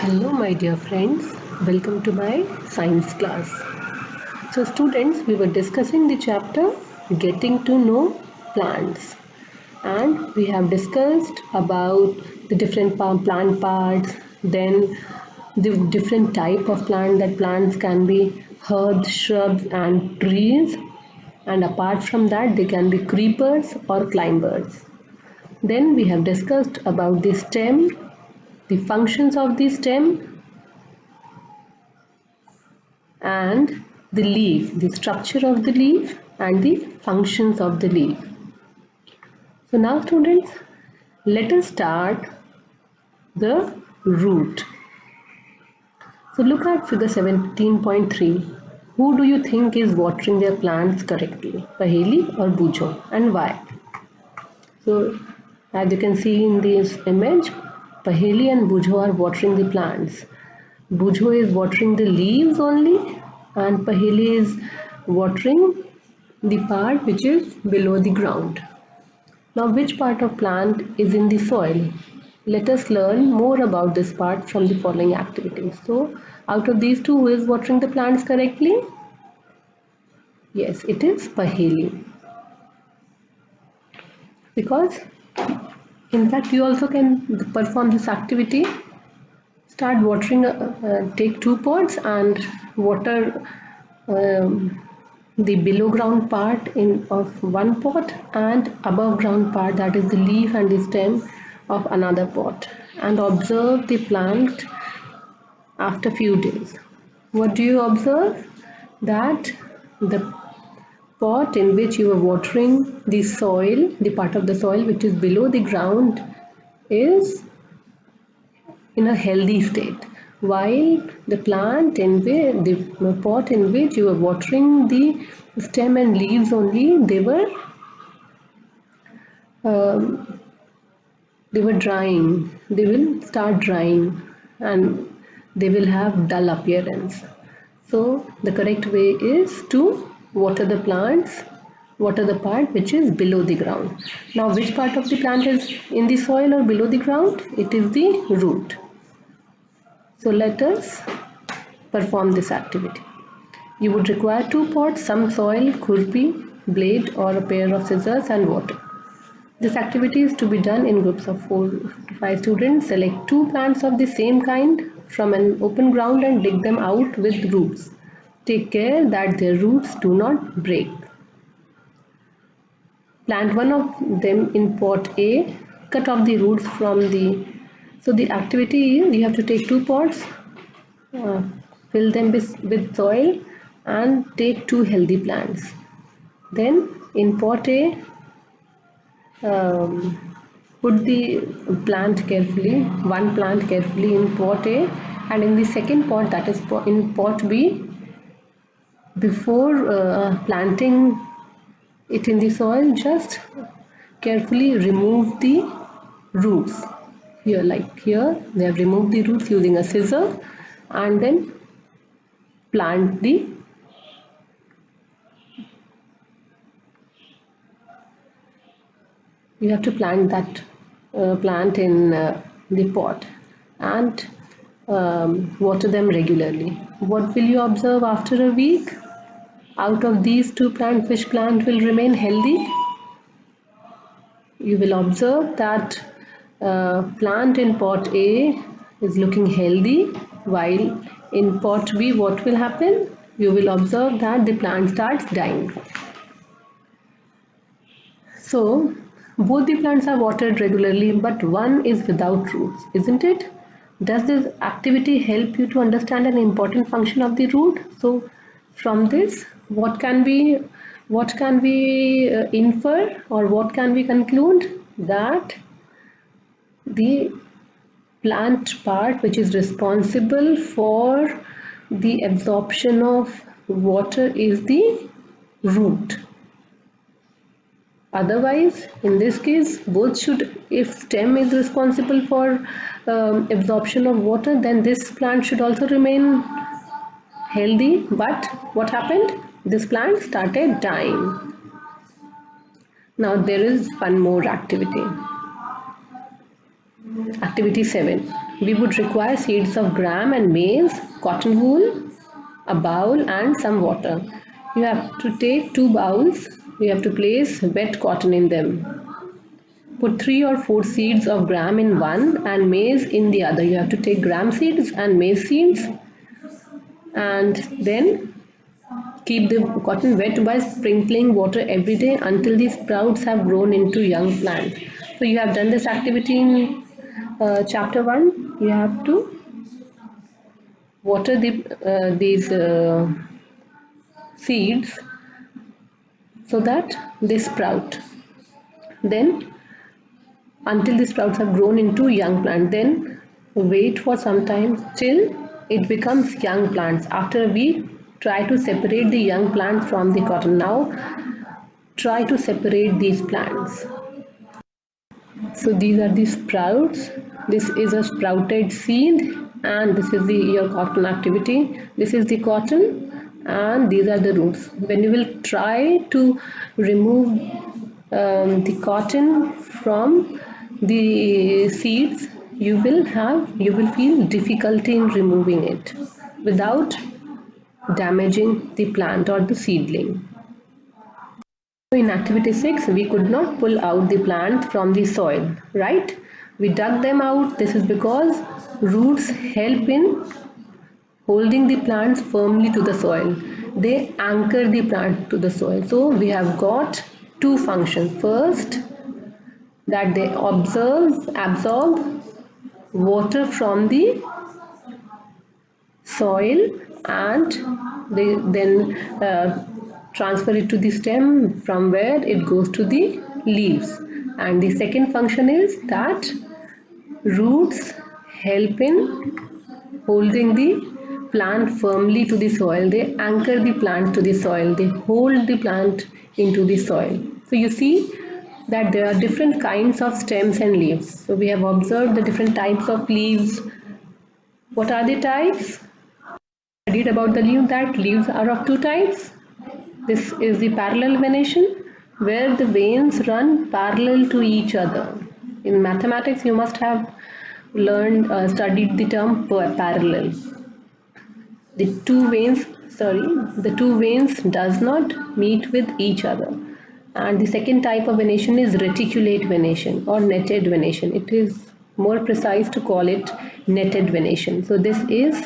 Hello my dear friends, welcome to my science class. So students, we were discussing the chapter Getting to Know Plants, and we have discussed about the different plant parts, then the different type of plant, that plants can be herbs, shrubs and trees, and apart from that they can be creepers or climbers. Then we have discussed about the stem, the functions of the stem, and the leaf, the structure of the leaf and the functions of the leaf. So now students, let us start the root. So look at figure 17.3. Who do you think is watering their plants correctly? Paheli or Bujo, and why? So as you can see in this image, Paheli and Bujo are watering the plants. Bujo is watering the leaves only and Paheli is watering the part which is below the ground. Now which part of plant is in the soil? Let us learn more about this part from the following activities. So out of these two, who is watering the plants correctly? Yes, it is Paheli. Because in fact you also can perform this activity. Start watering, take 2 pots and water the below ground part of one pot and above ground part, that is the leaf and the stem, of another pot, and observe the plant after few days. What do you observe? That the pot in which you are watering the soil, the part of the soil which is below the ground, is in a healthy state, while the plant in which the pot in which you are watering the stem and leaves only, um, they were drying, they will start drying and they will have dull appearance. So the correct way is to water the plants, water the part which is below the ground. Now which part of the plant is in the soil or below the ground? It is the root. So let us perform this activity. You would require 2 pots, some soil, khurpi, blade or a pair of scissors and water. This activity is to be done in groups of 4 to 5 students. Select 2 plants of the same kind from an open ground and dig them out with roots. Take care that their roots do not break. Plant one of them in pot A. Cut off the roots from the... So the activity is you have to take 2 pots, fill them with soil and take 2 healthy plants. Then in pot A, put the plant carefully, one plant carefully in pot A, and in the second pot, that is in pot B, before planting it in the soil, just carefully remove the roots. Here, like here, they have removed the roots using a scissor, and then plant the you have to plant that plant in the pot and water them regularly. What will you observe after a week? Out of these 2 plants, which plant will remain healthy? You will observe that plant in pot A is looking healthy, while in pot B, what will happen? You will observe that the plant starts dying. So both the plants are watered regularly, but one is without roots, isn't it? Does this activity help you to understand an important function of the root? So from this, what can we infer, or what can we conclude? That the plant part which is responsible for the absorption of water is the root. Otherwise, in this case, both should, if stem is responsible for absorption of water, then this plant should also remain healthy. But what happened? This plant started dying. Now there is one more activity. Activity 7. we would require seeds of gram and maize, cotton wool, a bowl and some water. You have to take 2 bowls. You have to place wet cotton in them. Put 3 or 4 seeds of gram in one and maize in the other. You have to take gram seeds and maize seeds, and then keep the cotton wet by sprinkling water every day until the sprouts have grown into young plants. So you have done this activity in chapter 1. You have to water these seeds so that they sprout. Then until the sprouts have grown into young plant, then wait for some time till it becomes young plants. After a week, try to separate the young plants from the cotton. Now try to separate these plants. So these are the sprouts. This is a sprouted seed, and this is the your cotton activity. This is the cotton, and these are the roots. When you will try to remove the cotton from the seeds, you will feel difficulty in removing it without damaging the plant or the seedling. In activity 6, we could not pull out the plant from the soil, right? We dug them out. This is because roots help in holding the plants firmly to the soil. They anchor the plant to the soil. So we have got two functions. First, that they absorb water from the soil, and they then transfer it to the stem, from where it goes to the leaves. And the second function is that roots help in holding the plant firmly to the soil. They anchor the plant to the soil. They hold the plant into the soil. So you see that there are different kinds of stems and leaves. So we have observed the different types of leaves. What are the types? Studied about the leaf that leaves are of two types. This is the parallel venation, where the veins run parallel to each other. In mathematics, you must have studied the term parallel. The two veins does not meet with each other. And the second type of venation is reticulate venation or netted venation. It is more precise to call it netted venation. So this is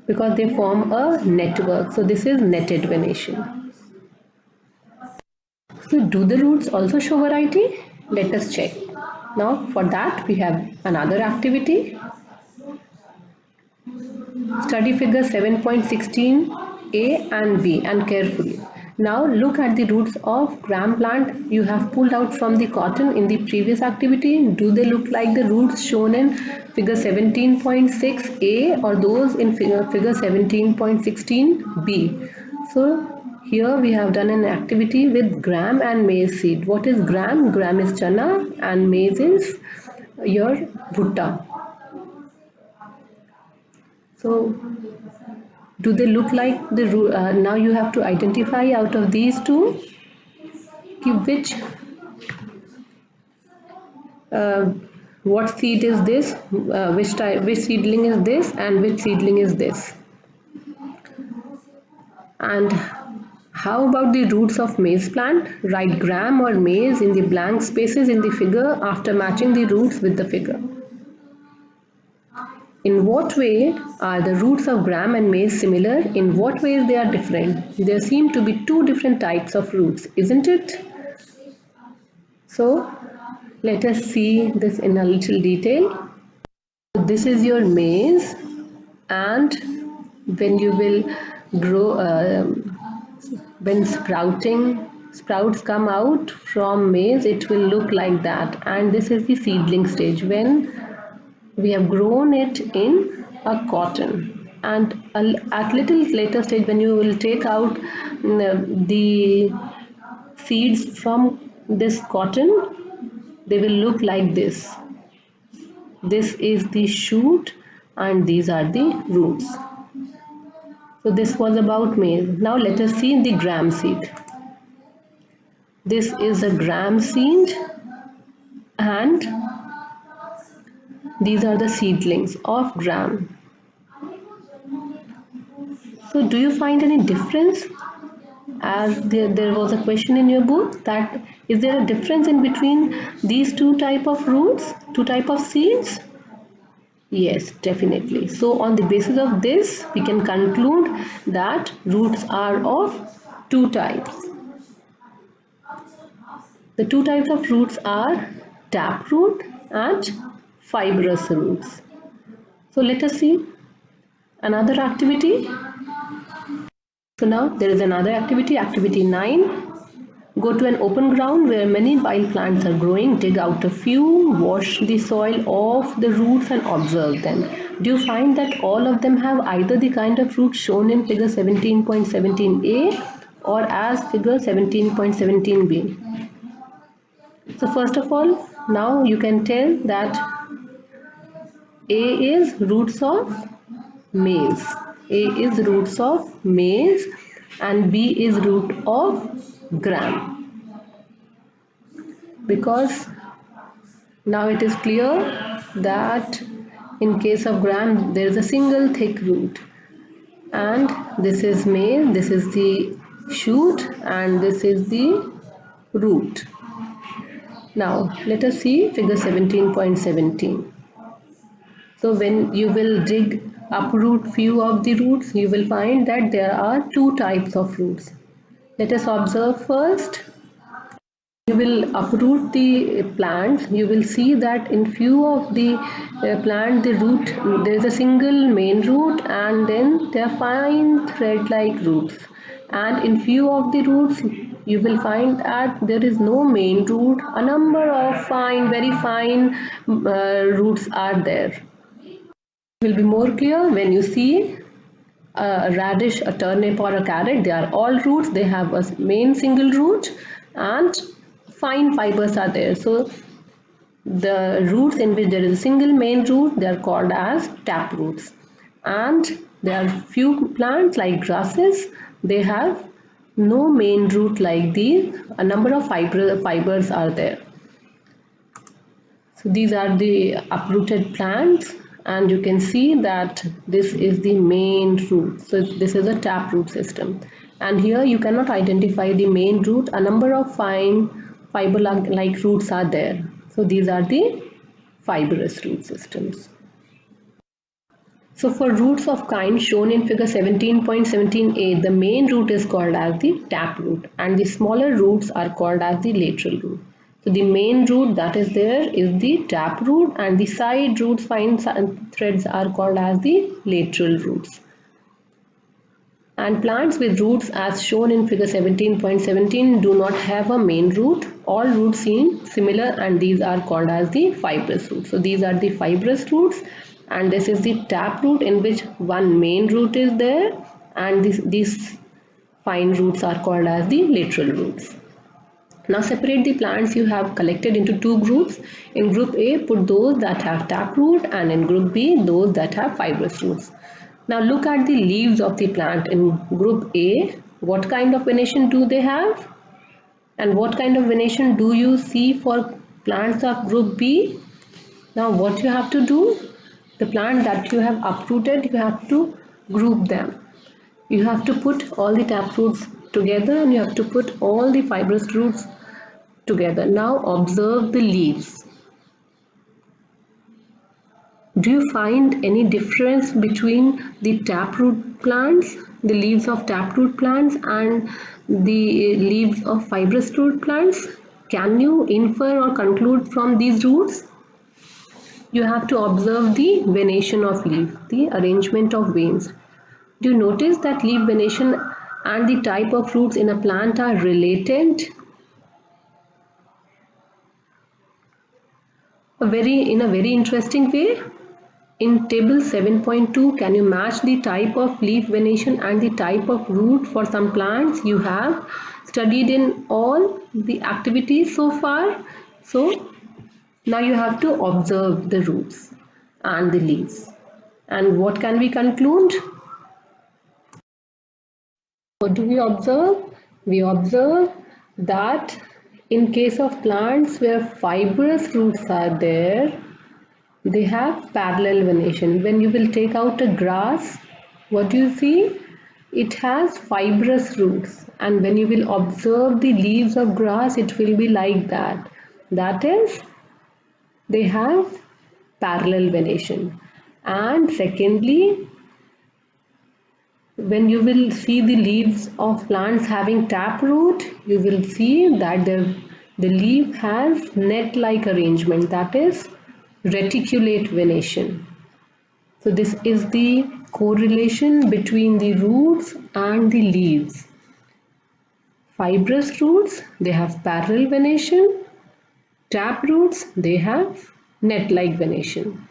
because they form a network. So this is netted venation. So do the roots also show variety? Let us check. Now for that we have another activity. Study figure 7.16a and b and carefully. Now look at the roots of gram plant you have pulled out from the cotton in the previous activity. Do they look like the roots shown in figure 17.6a or those in figure 17.16b? So here we have done an activity with gram and maize seed. What is gram? Gram is chana and maize is your bhutta. So do they look like the now you have to identify out of these two which what seed is this, which seedling is this, and which seedling is this. And how about the roots of maize plant? Write gram or maize in the blank spaces in the figure after matching the roots with the figure. In what way are the roots of gram and maize similar? In what ways they are different? There seem to be two different types of roots, isn't it? So let us see this in a little detail. This is your maize, and when you will grow, when sprouts come out from maize, it will look like that. And this is the seedling stage, when we have grown it in a cotton, and at little later stage, when you will take out the seeds from this cotton, they will look like this. This is the shoot and these are the roots. So this was about maize. Now let us see the gram seed. This is a gram seed, and These are the seedlings of gram. So do you find any difference? As there was a question in your book, that is there a difference in between these two type of roots, two type of seeds? Yes, definitely. So on the basis of this, we can conclude that roots are of two types. The two types of roots are taproot and fibrous roots. So let us see another activity. So now there is another activity, activity 9. Go to an open ground where many wild plants are growing. Dig out a few, wash the soil off the roots and observe them. Do you find that all of them have either the kind of roots shown in figure 17.17a or as figure 17.17b? So first of all, now you can tell that A is roots of maize. A is roots of maize and B is root of gram. Because now it is clear that in case of gram there is a single thick root, and this is maize, this is the shoot and this is the root. Now let us see figure 17.17. So when you will dig uproot few of the roots, you will find that there are two types of roots. Let us observe first. You will uproot the plants. You will see that in few of the plant, the root, there is a single main root and then there are fine thread-like roots. And in few of the roots, you will find that there is no main root. A number of fine, very fine roots are there. Will be more clear when you see a radish, a turnip or a carrot. They are all roots. They have a main single root and fine fibers are there. So the roots in which there is a single main root, they are called as tap roots. And there are few plants like grasses, they have no main root like these. A number of fibers are there. So these are the uprooted plants and you can see that this is the main root. So this is a taproot system. And here you cannot identify the main root. A number of fine fiber-like roots are there. So these are the fibrous root systems. So for roots of kind shown in figure 17.17a, the main root is called as the taproot and the smaller roots are called as the lateral root. So the main root that is there is the taproot and the side roots, fine threads are called as the lateral roots. And plants with roots as shown in figure 17.17 do not have a main root. All roots seem similar and these are called as the fibrous roots. So these are the fibrous roots and this is the taproot in which one main root is there and these fine roots are called as the lateral roots. Now separate the plants you have collected into two groups. In group A, put those that have taproot and in group B, those that have fibrous roots. Now look at the leaves of the plant in group A. What kind of venation do they have? And what kind of venation do you see for plants of group B? Now what you have to do? The plant that you have uprooted, you have to group them. You have to put all the taproots together and you have to put all the fibrous roots together. Now observe the leaves. Do you find any difference between the taproot plants, the leaves of taproot plants and the leaves of fibrous root plants? Can you infer or conclude from these roots? You have to observe the venation of leaf, the arrangement of veins. Do you notice that leaf venation and the type of roots in a plant are related? In a very interesting way. In table 7.2, can you match the type of leaf venation and the type of root for some plants you have studied in all the activities so far? So now you have to observe the roots and the leaves. And what can we conclude? What do we observe? We observe that in case of plants where fibrous roots are there, They have parallel venation. When you will take out a grass, what do you see? It has fibrous roots, and when you will observe the leaves of grass, it will be like that. That is, they have parallel venation. And secondly, when you will see the leaves of plants having taproot, you will see that the leaf has net-like arrangement, that is reticulate venation. So this is the correlation between the roots and the leaves. Fibrous roots, they have parallel venation. Tap roots, they have net-like venation.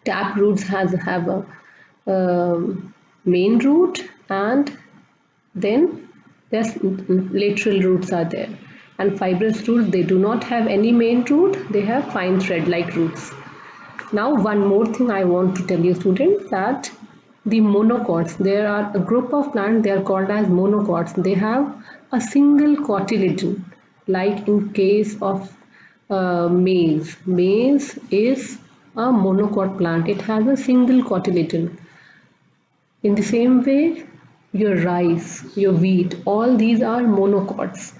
Tap roots have a main root, and then there's lateral roots are there. And fibrous roots, they do not have any main root, they have fine thread-like roots. Now one more thing I want to tell you students, that the monocots, there are a group of plants, they are called as monocots. They have a single cotyledon, like in case of maize. Maize is a monocot plant, it has a single cotyledon. In the same way, your rice, your wheat, all these are monocots.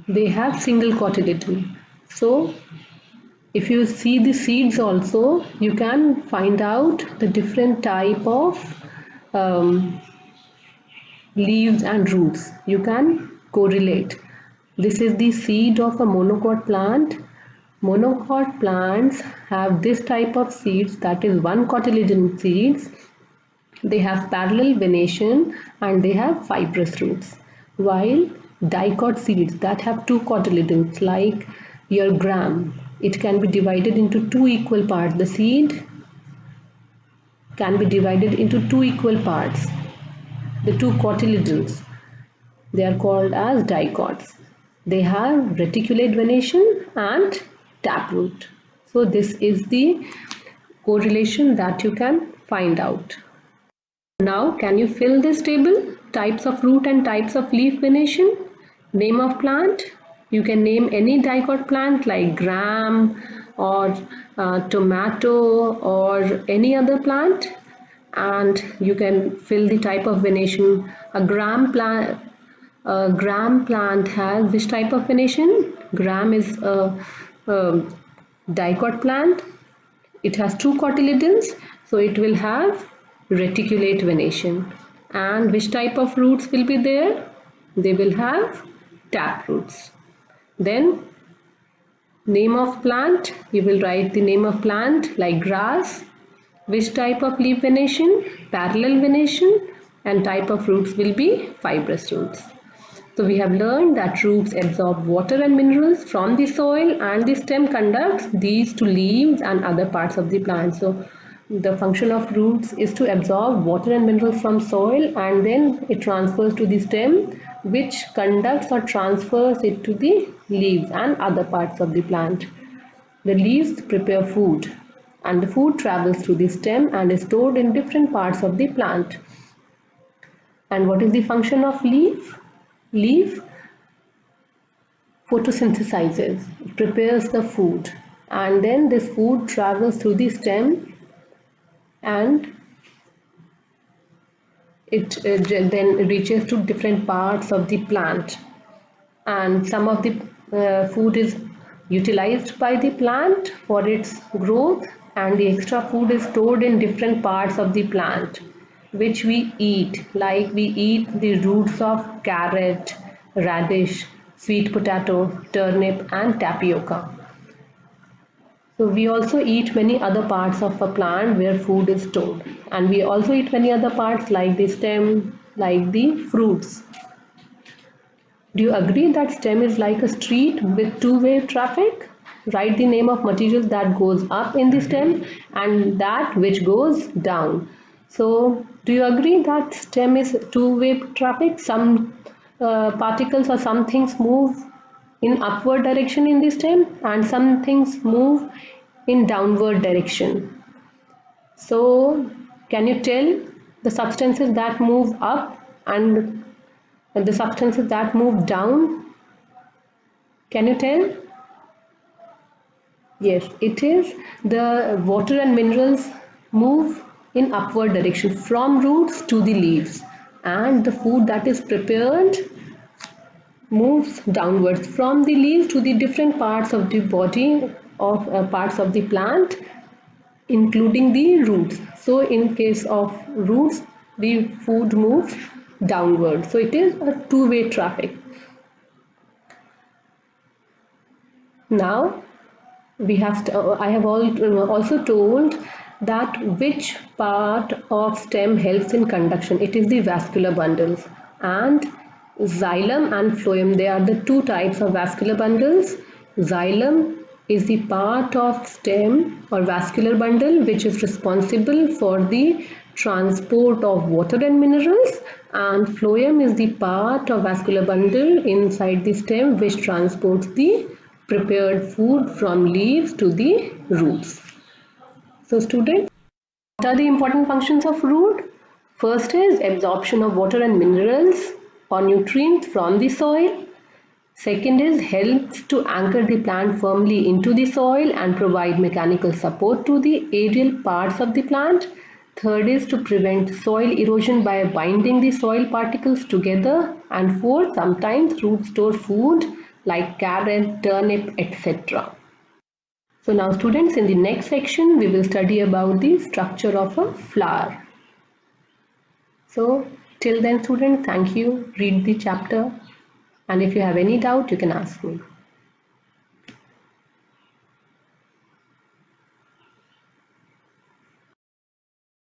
They have single cotyledon. So if you see the seeds also, you can find out the different type of leaves and roots. You can correlate. This is the seed of a monocot plant. Monocot plants have this type of seeds, that is one cotyledon seeds. They have parallel venation and they have fibrous roots. While dicot seeds that have two cotyledons, like your gram, it can be divided into two equal parts. The seed can be divided into two equal parts. The two cotyledons, they are called as dicots. They have reticulate venation and taproot. So this is the correlation that you can find out. Now can you fill this table? Types of root and types of leaf venation. Name of plant. You can name any dicot plant like gram or tomato or any other plant, and you can fill the type of venation. A gram plant has which type of venation? Gram is a dicot plant. It has two cotyledons, so it will have reticulate venation. And which type of roots will be there? They will have tap roots. Then name of plant, you will write the name of plant like grass. Which type of leaf venation? Parallel venation. And type of roots will be fibrous roots. So we have learned that roots absorb water and minerals from the soil, and the stem conducts these to leaves and other parts of the plant. So the function of roots is to absorb water and minerals from soil, and then it transfers to the stem, which conducts or transfers it to the leaves and other parts of the plant. The leaves prepare food, and the food travels through the stem and is stored in different parts of the plant. And what is the function of leaf? Leaf photosynthesizes, it prepares the food, and then this food travels through the stem, and it then reaches to different parts of the plant, and some of the food is utilized by the plant for its growth, and the extra food is stored in different parts of the plant which we eat, like we eat the roots of carrot, radish, sweet potato, turnip and tapioca. So we also eat many other parts of a plant where food is stored, and we also eat many other parts like the stem, like the fruits. Do you agree that stem is like a street with two-way traffic? Write the name of materials that goes up in the stem and that which goes down. So do you agree that stem is two-way traffic? Some particles or some things move in upward direction in the stem, and some things move in downward direction. So can you tell the substances that move up and the substances that move down? Can you tell? Yes, it is. The water and minerals move in upward direction from roots to the leaves, and the food that is prepared moves downwards from the leaves to the different parts of the body of parts of the plant, including the roots. So in case of roots, the food moves downward. So it is a two-way traffic. Now I have also told that which part of stem helps in conduction. It is the vascular bundles, and xylem and phloem, they are the two types of vascular bundles. Xylem is the part of stem or vascular bundle which is responsible for the transport of water and minerals, and phloem is the part of vascular bundle inside the stem which transports the prepared food from leaves to the roots. So students, what are the important functions of root? First is absorption of water and minerals or nutrients from the soil. Second is helps to anchor the plant firmly into the soil and provide mechanical support to the aerial parts of the plant. Third is to prevent soil erosion by binding the soil particles together. And fourth, sometimes roots store food like carrot, turnip, etc. So now students, in the next section we will study about the structure of a flower. So till then students, thank you, read the chapter, and if you have any doubt you can ask me.